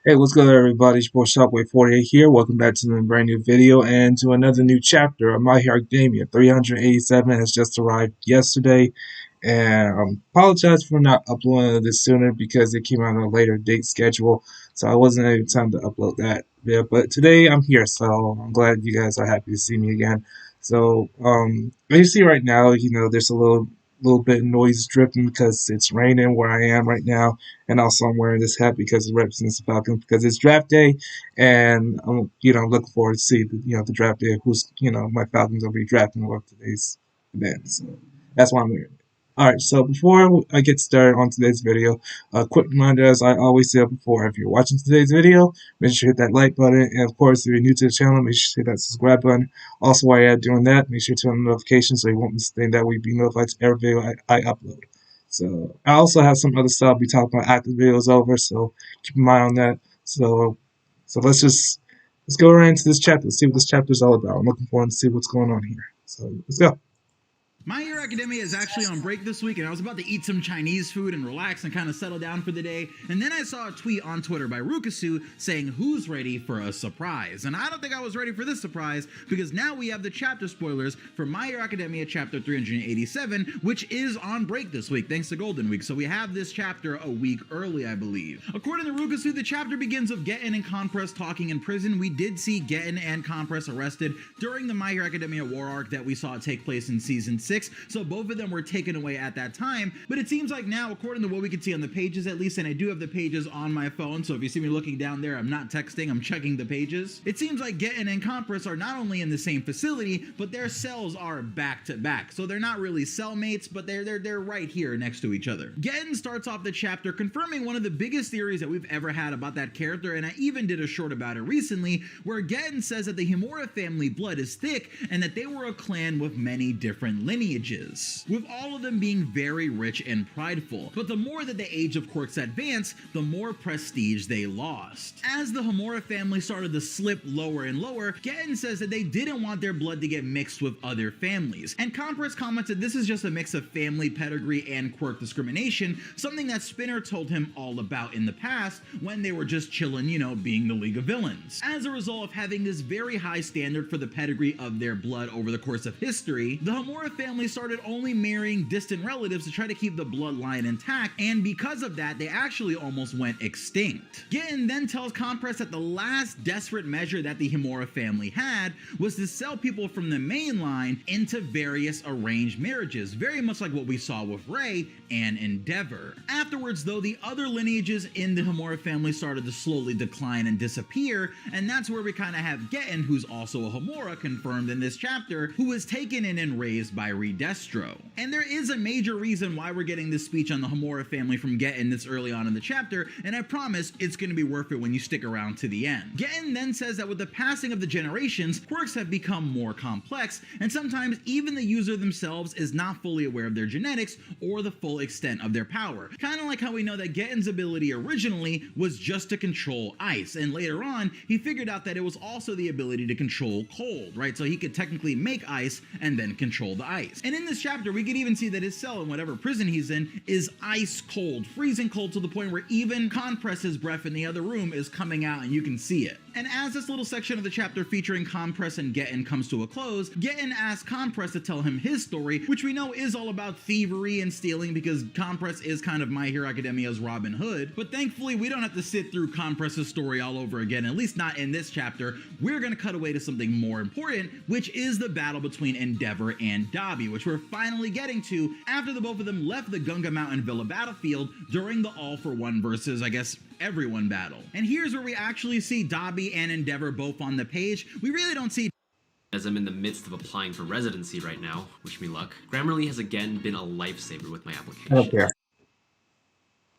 Hey, what's good, everybody? It's your boy Shockwave48 here. Welcome back to a brand new video and to another new chapter of My Hero Academia. 387 has just arrived yesterday, and I apologize for not uploading this sooner because it came out on a later date schedule, so I wasn't able time to upload that video. But today I'm here, so I'm glad you guys are happy to see me again. So, as you see right now, there's a little bit of noise dripping because it's raining where I am right now, and also I'm wearing this hat because it represents the Falcons because it's draft day, and I'm looking forward to see the draft day. Who's my Falcons will be drafting over today's event. So that's why I'm wearing it. All right, so before I get started on today's video, a quick reminder, as I always say before, if you're watching today's video, make sure you hit that like button, and of course, if you're new to the channel, make sure you hit that subscribe button. Also, while you're doing that, make sure to turn on notifications so you won't miss a thing. That way, be notified to every video I upload. So I also have some other stuff I'll be talking about after the video is over, so keep an eye on that. So let's go right into this chapter. Let's see what this chapter is all about. I'm looking forward to see what's going on here. So let's go. My Hero Academia is actually on break this week, and I was about to eat some Chinese food and relax and kind of settle down for the day, and then I saw a tweet on Twitter by Rukasu saying, "Who's ready for a surprise?" And I don't think I was ready for this surprise, because now we have the chapter spoilers for My Hero Academia chapter 387, which is on break this week, thanks to Golden Week, so we have this chapter a week early, I believe. According to Rukasu, the chapter begins with Getten and Compress talking in prison. We did see Getten and Compress arrested during the My Hero Academia war arc that we saw take place in Season 6, so both of them were taken away at that time, but it seems like now, according to what we can see on the pages at least, and I do have the pages on my phone, so if you see me looking down there, I'm not texting, I'm checking the pages. It seems like Getten and Compress are not only in the same facility, but their cells are back to back, so they're not really cellmates, but they're right here next to each other. Getten starts off the chapter confirming one of the biggest theories that we've ever had about that character, and I even did a short about it recently, where Getten says that the Himura family blood is thick, and that they were a clan with many different lineages, with all of them being very rich and prideful. But the more that the age of Quirks advanced, the more prestige they lost. As the Himura family started to slip lower and lower, Getten says that they didn't want their blood to get mixed with other families. And Compress commented this is just a mix of family pedigree and quirk discrimination, something that Spinner told him all about in the past when they were just chilling, being the League of Villains. As a result of having this very high standard for the pedigree of their blood over the course of history, the Himura family started only marrying distant relatives to try to keep the bloodline intact, and because of that, they actually almost went extinct. Getten then tells Compress that the last desperate measure that the Himura family had was to sell people from the main line into various arranged marriages, very much like what we saw with Ray and Endeavor. Afterwards, though, the other lineages in the Himura family started to slowly decline and disappear, and that's where we kind of have Getten, who's also a Himura, confirmed in this chapter, who was taken in and raised by Redestro. And there is a major reason why we're getting this speech on the Himura family from Getten this early on in the chapter, and I promise it's going to be worth it when you stick around to the end. Getten then says that with the passing of the generations, quirks have become more complex, and sometimes even the user themselves is not fully aware of their genetics or the full extent of their power. Kind of like how we know that Getten's ability originally was just to control ice, and later on, he figured out that it was also the ability to control cold, right? So he could technically make ice and then control the ice. And in this chapter, we could even see that his cell in whatever prison he's in is ice cold, freezing cold to the point where even Compress's breath in the other room is coming out and you can see it. And as this little section of the chapter featuring Compress and Getten comes to a close, Getten asks Compress to tell him his story, which we know is all about thievery and stealing because Compress is kind of My Hero Academia's Robin Hood. But thankfully, we don't have to sit through Compress's story all over again, at least not in this chapter. We're going to cut away to something more important, which is the battle between Endeavor and Dabi, which we're finally getting to after the both of them left the Gunga Mountain Villa battlefield during the All for One versus, I guess, everyone battle. And here's where we actually see Dabi and Endeavor both on the page. We really don't see, as I'm in the midst of applying for residency right now, wish me luck. Grammarly has again been a lifesaver with my application. Okay.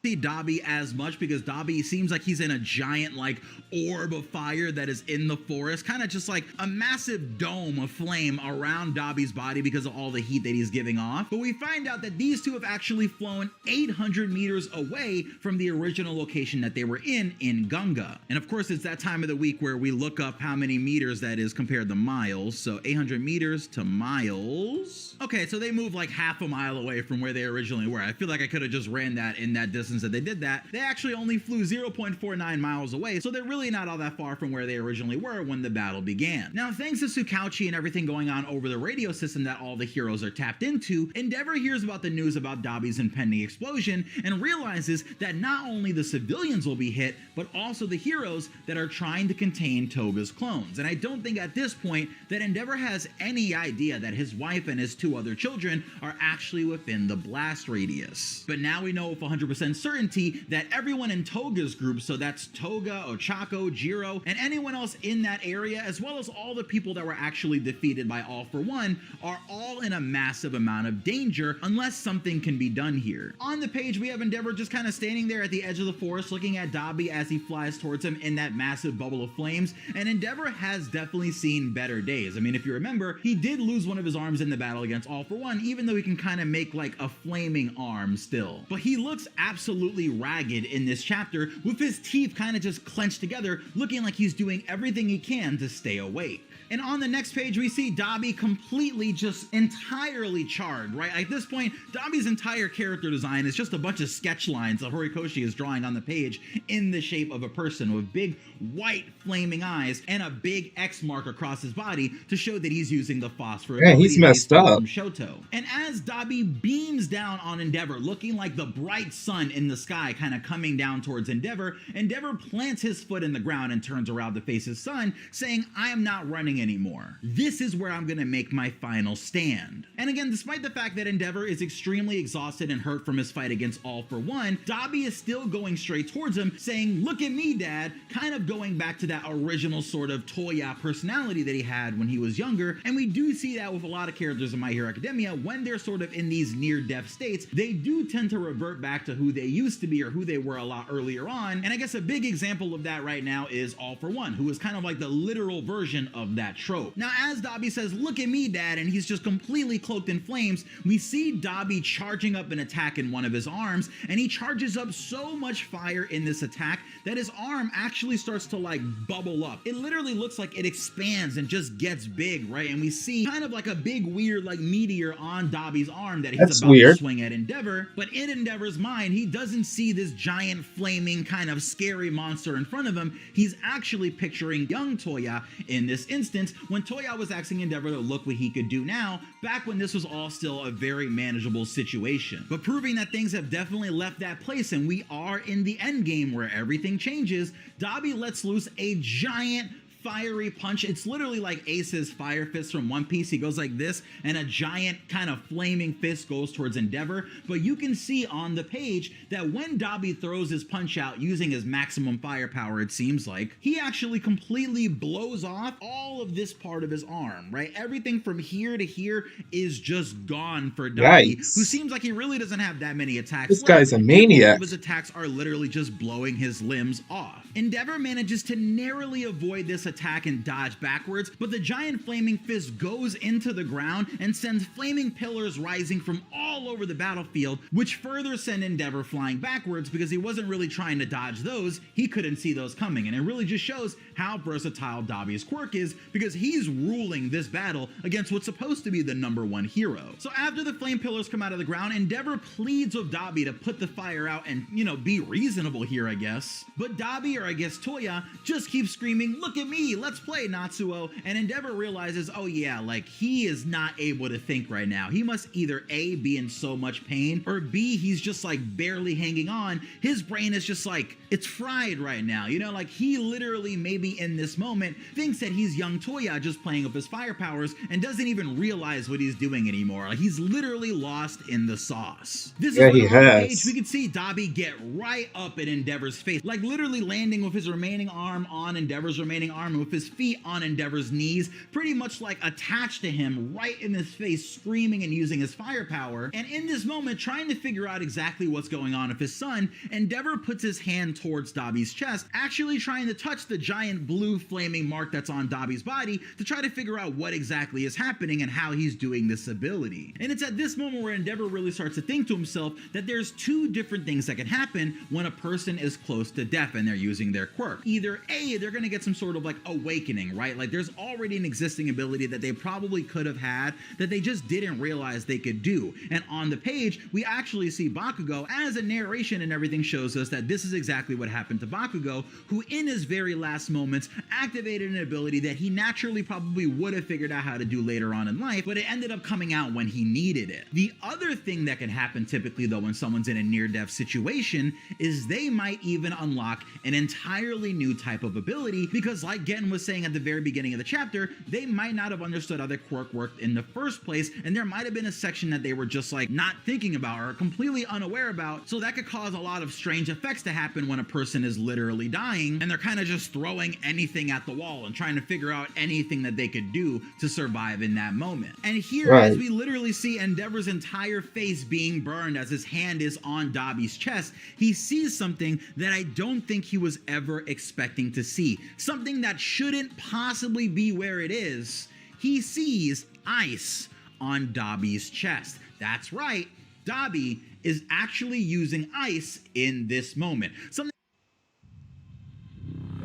Dabi as much because Dabi seems like he's in a giant orb of fire that is in the forest, kind of just like a massive dome of flame around Dabi's body because of all the heat that he's giving off. But we find out that these two have actually flown 800 meters away from the original location that they were in Gunga. And of course, it's that time of the week where we look up how many meters that is compared to miles. So 800 meters to miles. Okay, so they move like half a mile away from where they originally were. I feel like I could have just ran that in that distance comparisons that they did that, they actually only flew 0.49 miles away, so they're really not all that far from where they originally were when the battle began. Now, thanks to Tsukauchi and everything going on over the radio system that all the heroes are tapped into, Endeavor hears about the news about Dabi's impending explosion and realizes that not only the civilians will be hit, but also the heroes that are trying to contain Toga's clones. And I don't think at this point that Endeavor has any idea that his wife and his 2 other children are actually within the blast radius. But now we know with 100% certainty that everyone in Toga's group, so that's Toga, Ochako, Jiro, and anyone else in that area, as well as all the people that were actually defeated by All for One, are all in a massive amount of danger unless something can be done here. On the page, we have Endeavor just kind of standing there at the edge of the forest looking at Dabi as he flies towards him in that massive bubble of flames, and Endeavor has definitely seen better days. I mean, if you remember, he did lose one of his arms in the battle against All for One, even though he can kind of make like a flaming arm still. But he looks absolutely ragged in this chapter, with his teeth kind of just clenched together, looking like he's doing everything he can to stay awake. And on the next page, we see Dabi completely just entirely charred, right? At this point, Dabi's entire character design is just a bunch of sketch lines that Horikoshi is drawing on the page in the shape of a person with big white flaming eyes and a big X mark across his body to show that he's using the phosphor. Yeah, he's messed up. From Shoto. And as Dabi beams down on Endeavor, looking like the bright sun in the sky kind of coming down towards Endeavor, Endeavor plants his foot in the ground and turns around to face his son, saying, "I am not running anymore. This is where I'm gonna make my final stand." And again, despite the fact that Endeavor is extremely exhausted and hurt from his fight against All for One, Dabi is still going straight towards him, saying, "Look at me, Dad," kind of going back to that original sort of Toya personality that he had when he was younger. And we do see that with a lot of characters in My Hero Academia. When they're sort of in these near-death states, they do tend to revert back to who they used to be or who they were a lot earlier on. And I guess a big example of that right now is All for One, who is kind of like the literal version of that trope. Now, as Dabi says, "Look at me, Dad," and he's just completely cloaked in flames, we see Dabi charging up an attack in one of his arms, and he charges up so much fire in this attack that his arm actually starts to like bubble up. It literally looks like it expands and just gets big, right? And we see kind of like a big weird like meteor on Dabi's arm that he's about to swing at Endeavor. But in Endeavor's mind, he doesn't see this giant flaming kind of scary monster in front of him. He's actually picturing young Toya in this instance, when Toya was asking Endeavor to look what he could do now, back when this was all still a very manageable situation. But proving that things have definitely left that place and we are in the end game where everything changes, Dabi lets loose a giant fiery punch. It's literally like Ace's fire fist from One Piece. He goes like this, and a giant kind of flaming fist goes towards Endeavor. But you can see on the page that when Dabi throws his punch out using his maximum firepower, it seems like, he actually completely blows off all of this part of his arm, right? Everything from here to here is just gone for Dabi, who seems like he really doesn't have that many attacks This left. guy's a maniac. All of his attacks are literally just blowing his limbs off. Endeavor manages to narrowly avoid this attack and dodge backwards, but the giant flaming fist goes into the ground and sends flaming pillars rising from all over the battlefield, which further send Endeavor flying backwards because he wasn't really trying to dodge those. He couldn't see those coming, and it really just shows how versatile Dabi's quirk is because he's ruling this battle against what's supposed to be the #1 hero. So after the flame pillars come out of the ground, Endeavor pleads with Dabi to put the fire out and, be reasonable here, I guess. But Dabi, or I guess Toya, just keeps screaming, "Look at me, let's play, Natsuo," and Endeavor realizes, oh yeah, like he is not able to think right now. He must either A, be in so much pain, or B, he's just like barely hanging on. His brain is just like, it's fried right now, like he literally maybe in this moment thinks that he's young Toya just playing up his fire powers and doesn't even realize what he's doing anymore. Like he's literally lost in the sauce. This is when on the page we can see Dabi get right up at Endeavor's face, like literally landing with his remaining arm on Endeavor's remaining arm and with his feet on Endeavor's knees, pretty much like attached to him right in his face, screaming and using his firepower. And in this moment, trying to figure out exactly what's going on with his son, Endeavor puts his hand towards Dabi's chest, actually trying to touch the giant blue flaming mark that's on Dabi's body to try to figure out what exactly is happening and how he's doing this ability. And it's at this moment where Endeavor really starts to think to himself that there's two different things that can happen when a person is close to death and they're using their quirk. Either A, they're going to get some sort of like awakening, right? Like there's already an existing ability that they probably could have had that they just didn't realize they could do. And on the page, we actually see Bakugo, as a narration and everything shows us that this is exactly what happened to Bakugo, who in his very last moments activated an ability that he naturally probably would have figured out how to do later on in life, but it ended up coming out when he needed it. The other thing that can happen typically though when someone's in a near-death situation is they might even unlock an entirely new type of ability, because like Gen was saying at the very beginning of the chapter, they might not have understood how the quirk worked in the first place, and there might have been a section that they were just like not thinking about or completely unaware about, so that could cause a lot of strange effects to happen when a person is literally dying and they're kind of just throwing anything at the wall and trying to figure out anything that they could do to survive in that moment. And here, as we literally see Endeavor's entire face being burned as his hand is on Dabi's chest, he sees something that I don't think he was ever expecting to see. Something that shouldn't possibly be where it is. He sees ice on Dabi's chest. That's right, Dabi is actually using ice in this moment.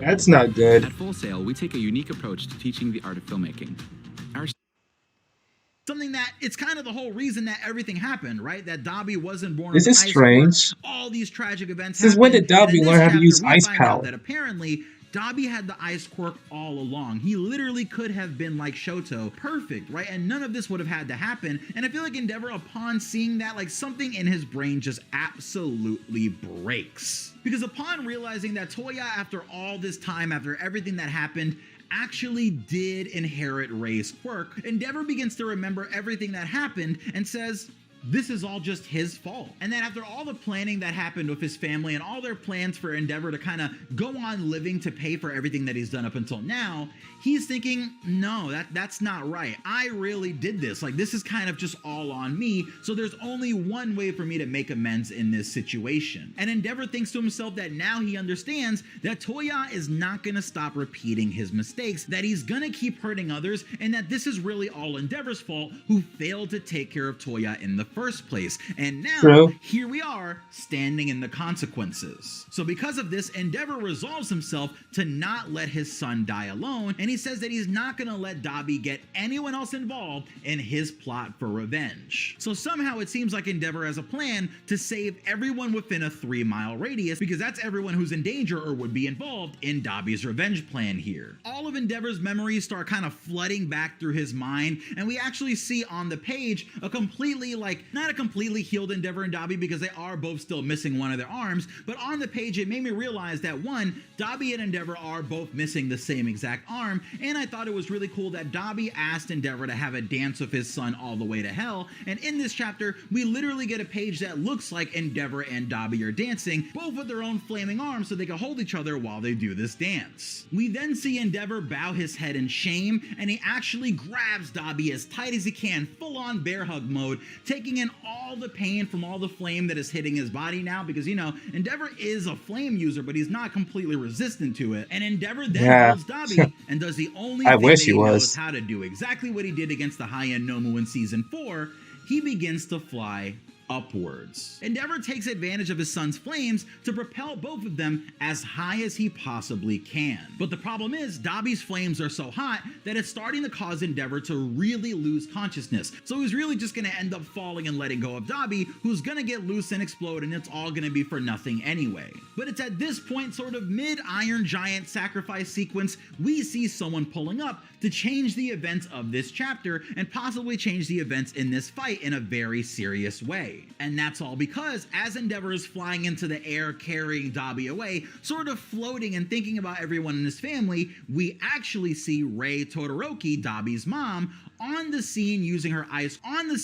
That's not good. At Full Sail, we take a unique approach to teaching the art of filmmaking. Something that it's kind of the whole reason that everything happened, right? That Dabi wasn't born. This is strange. All these tragic events. Since when did Dabi learn how to use ice power? That apparently Dabi had the ice quirk all along. He literally could have been like Shoto, perfect, right? And none of this would have had to happen. And I feel like Endeavor, upon seeing that, like something in his brain just absolutely breaks. Because upon realizing that Toya, after all this time, after everything that happened, actually did inherit Rei's quirk, Endeavor begins to remember everything that happened and says, this is all just his fault. And then after all the planning that happened with his family and all their plans for Endeavor to kind of go on living to pay for everything that he's done up until now, he's thinking, no, that's not right. I really did this. Like, this is kind of just all on me. So there's only one way for me to make amends in this situation. And Endeavor thinks to himself that now he understands that Toya is not going to stop repeating his mistakes, that he's going to keep hurting others, and that this is really all Endeavor's fault, who failed to take care of Toya in the first place. And now, here we are, standing in the consequences. So because of this, Endeavor resolves himself to not let his son die alone, and he says that he's not going to let Dabi get anyone else involved in his plot for revenge. So somehow it seems like Endeavor has a plan to save everyone within a 3-mile radius, because that's everyone who's in danger or would be involved in Dabi's revenge plan here. All of Endeavor's memories start kind of flooding back through his mind, and we actually see on the page a completely, not a completely healed Endeavor and Dabi, because they are both still missing one of their arms, but on the page it made me realize that one, Dabi and Endeavor are both missing the same exact arm, and I thought it was really cool that Dabi asked Endeavor to have a dance with his son all the way to hell, and in this chapter we literally get a page that looks like Endeavor and Dabi are dancing, both with their own flaming arms so they can hold each other while they do this dance. We then see Endeavor bow his head in shame, and he actually grabs Dabi as tight as he can, full on bear hug mode, taking in all the pain from all the flame that is hitting his body now, because, you know, Endeavor is a flame user, but he's not completely resistant to it. And Endeavor then holds Dabi and does the only thing that he knows how to do, exactly what he did against the high-end Nomu in Season 4. He begins to fly upwards. Endeavor takes advantage of his son's flames to propel both of them as high as he possibly can. But the problem is, Dabi's flames are so hot that it's starting to cause Endeavor to really lose consciousness. So he's really just going to end up falling and letting go of Dabi, who's going to get loose and explode, and it's all going to be for nothing anyway. But it's at this point, sort of mid-Iron Giant sacrifice sequence, we see someone pulling up to change the events of this chapter and possibly change the events in this fight in a very serious way. And that's all because as Endeavor is flying into the air carrying Dabi away, sort of floating and thinking about everyone in his family, we actually see Rei Todoroki, Dabi's mom, on the scene using her ice,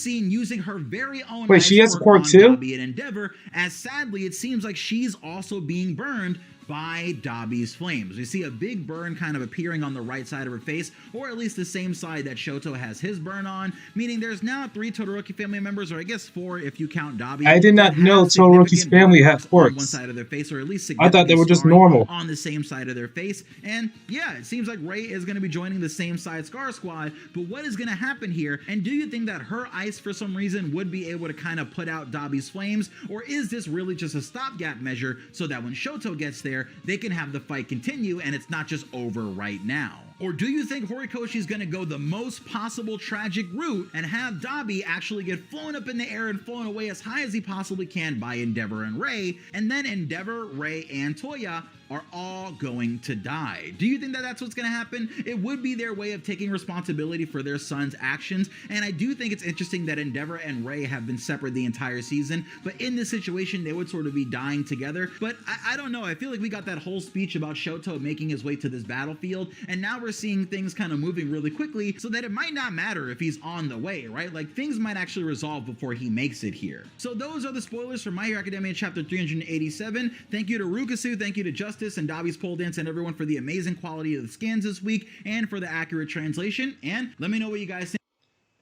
using her very own Wait, she has quirk too? Dabi and Endeavor, as sadly it seems like she's also being burned by Dabi's flames. We see a big burn kind of appearing on the right side of her face, or at least the same side that Shoto has his burn on, meaning there's now 3 Todoroki family members, or I guess 4 if you count Dabi. I did not know Todoroki's family had quirks. On one side of their face, or at least I thought they were just normal. On the same side of their face. And yeah, it seems like Rei is going to be joining the same side Scar Squad, but what is going to happen here? And do you think that her ice for some reason would be able to kind of put out Dabi's flames, or is this really just a stopgap measure so that when Shoto gets there, there, they can have the fight continue and it's not just over right now? Or do you think Horikoshi's gonna go the most possible tragic route and have Dabi actually get flown up in the air and flown away as high as he possibly can by Endeavor and Rei, and then Endeavor, Rei, and Toya are all going to die? Do you think that that's what's going to happen? It would be their way of taking responsibility for their son's actions, and I do think it's interesting that Endeavor and Rei have been separate the entire season, but in this situation, they would sort of be dying together. But I don't know, I feel like we got that whole speech about Shoto making his way to this battlefield, and now we're seeing things kind of moving really quickly, so that it might not matter if he's on the way, right? Like, things might actually resolve before he makes it here. So those are the spoilers for My Hero Academia chapter 387. Thank you to Rukasu, thank you to Justice and Dabi's pole dance and everyone for the amazing quality of the scans this week and for the accurate translation. And let me know what you guys think.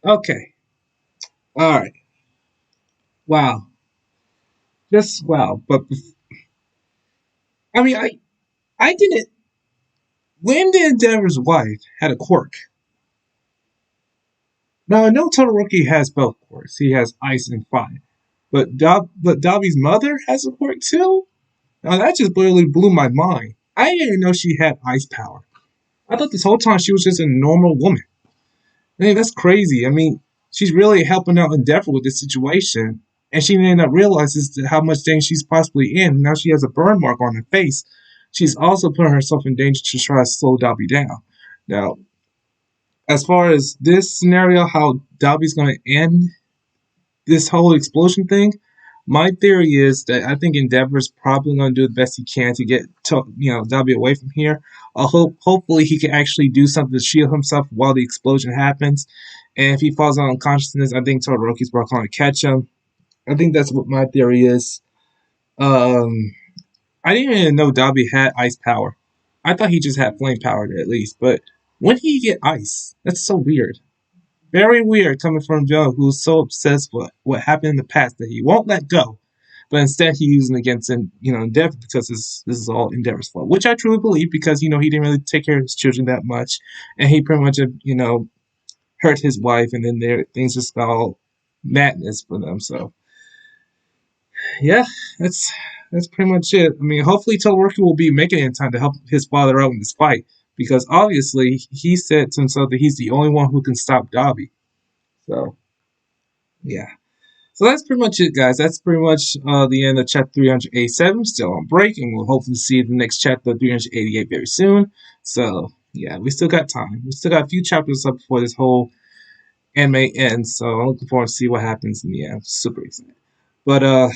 Okay. All right. Wow. Just wow. But I mean, I didn't. When the Endeavor's wife had a quirk. Now I know Todoroki has both quirks. He has ice and fire. But Dabi's mother has a quirk too? Now that just literally blew my mind. I didn't even know she had ice power. I thought this whole time she was just a normal woman. I mean, that's crazy. I mean, she's really helping out Endeavor with this situation, and she didn't realize how much danger she's possibly in. Now she has a burn mark on her face. She's also putting herself in danger to try to slow Dabi down. Now, as far as this scenario, how Dabi's going to end this whole explosion thing, my theory is that I think Endeavor's probably going to do the best he can to get Dabi away from here. Hopefully he can actually do something to shield himself while the explosion happens. And if he falls on unconsciousness, I think Todoroki's probably going to catch him. I think that's what my theory is. I didn't even know Dabi had ice power. I thought he just had flame power at least. But when did he get ice? That's so weird. Very weird coming from Joe, who's so obsessed with what happened in the past that he won't let go. But instead he's using it against Endeavor because this is all Endeavor's fault. Which I truly believe because, he didn't really take care of his children that much. And he pretty much, hurt his wife, and then things just got all madness for them. So, yeah, that's pretty much it. I mean, hopefully Todoroki will be making it in time to help his father out in this fight. Because obviously, he said to himself that he's the only one who can stop Dabi. So, yeah. So that's pretty much it, guys. That's pretty much the end of chapter 387. Still on break, and we'll hopefully see the next chapter 388 very soon. So, yeah, we still got time. We still got a few chapters up before this whole anime ends. So I'm looking forward to see what happens in the end. Super excited. But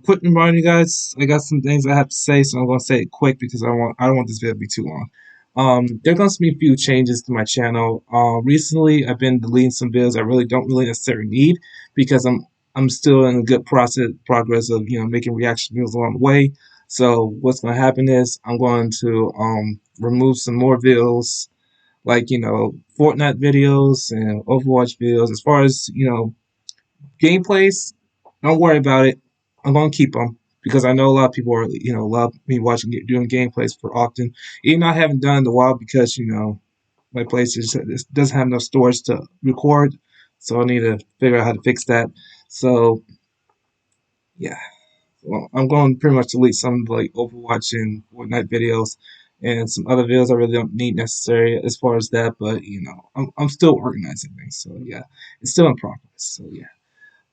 quick reminder, you guys. I got some things I have to say, so I'm gonna say it quick because I don't want this video to be too long. There are going to be a few changes to my channel. Recently, I've been deleting some videos I don't really necessarily need because I'm still in a good progress of making reaction videos along the way. So what's going to happen is I'm going to remove some more videos, like Fortnite videos and Overwatch videos. As far as gameplays, don't worry about it. I'm going to keep them. Because I know a lot of people love me doing gameplays for often. Even though I haven't done it in a while because, my place doesn't have enough storage to record. So I need to figure out how to fix that. So, yeah. Well, I'm going to pretty much delete some like Overwatch and Fortnite videos and some other videos I really don't need necessary as far as that. But, I'm still organizing things. So, yeah. It's still in progress. So, yeah.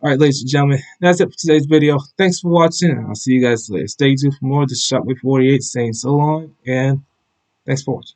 Alright, ladies and gentlemen, that's it for today's video. Thanks for watching, and I'll see you guys later. Stay tuned for more. This is Shockwave 48 saying so long, and thanks for watching.